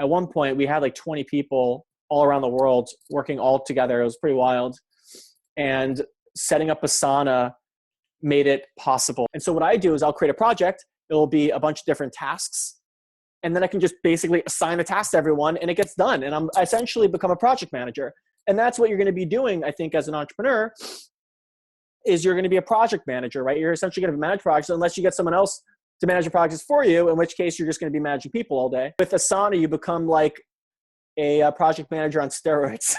at one point we had like 20 people all around the world working all together. It was pretty wild. And setting up Asana made it possible. And so what I do is I'll create a project. It'll be a bunch of different tasks. And then I can just basically assign a task to everyone and it gets done. And I essentially become a project manager. And that's what you're going to be doing, I think, as an entrepreneur, is you're going to be a project manager, right? You're essentially going to manage projects unless you get someone else to manage the projects for you, in which case you're just going to be managing people all day. With Asana, you become like a project manager on steroids.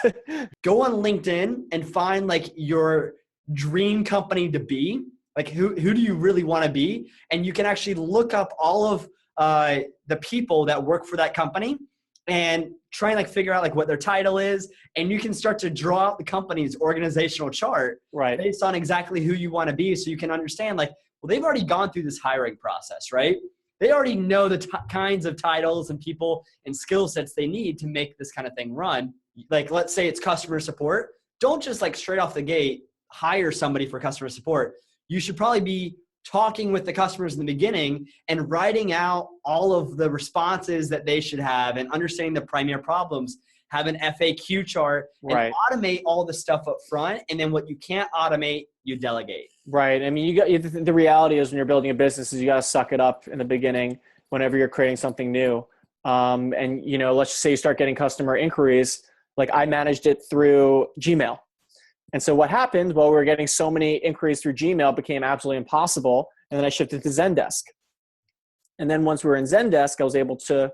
Go on LinkedIn and find like your dream company to be. Like who do you really want to be? And you can actually look up all of the people that work for that company and try and like figure out like what their title is. And you can start to draw out the company's organizational chart right, based on exactly who you want to be. So you can understand like, well, they've already gone through this hiring process, right? They already know the kinds of titles and people and skill sets they need to make this kind of thing run. Like, let's say it's customer support. Don't just like straight off the gate, hire somebody for customer support. You should probably be talking with the customers in the beginning and writing out all of the responses that they should have and understanding the primary problems, have an FAQ chart and right, automate all the stuff up front. And then what you can't automate, you delegate. right. I mean, the reality is when you're building a business is you got to suck it up in the beginning whenever you're creating something new. And, you know, let's just say you start getting customer inquiries. Like I managed it through Gmail. And so what happened, well, we were getting so many inquiries through Gmail, it became absolutely impossible. And then I shifted to Zendesk. And then once we were in Zendesk, I was able to,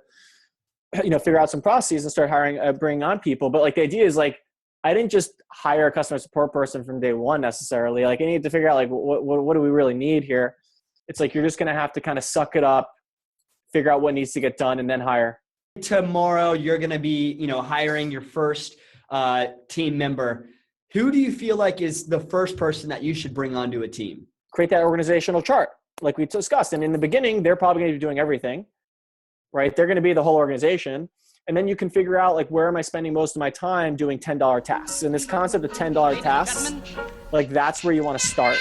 you know, figure out some processes and start bringing on people. But like the idea is like, I didn't just hire a customer support person from day one necessarily. Like I need to figure out like, what do we really need here? It's like, you're just going to have to kind of suck it up, figure out what needs to get done and then hire. Tomorrow, you're going to be, you know, hiring your first team member. Who do you feel like is the first person that you should bring onto a team? Create that organizational chart like we discussed. And in the beginning, they're probably going to be doing everything, right? They're going to be the whole organization. And then you can figure out like, where am I spending most of my time doing $10 tasks? And this concept of $10 tasks, like that's where you want to start.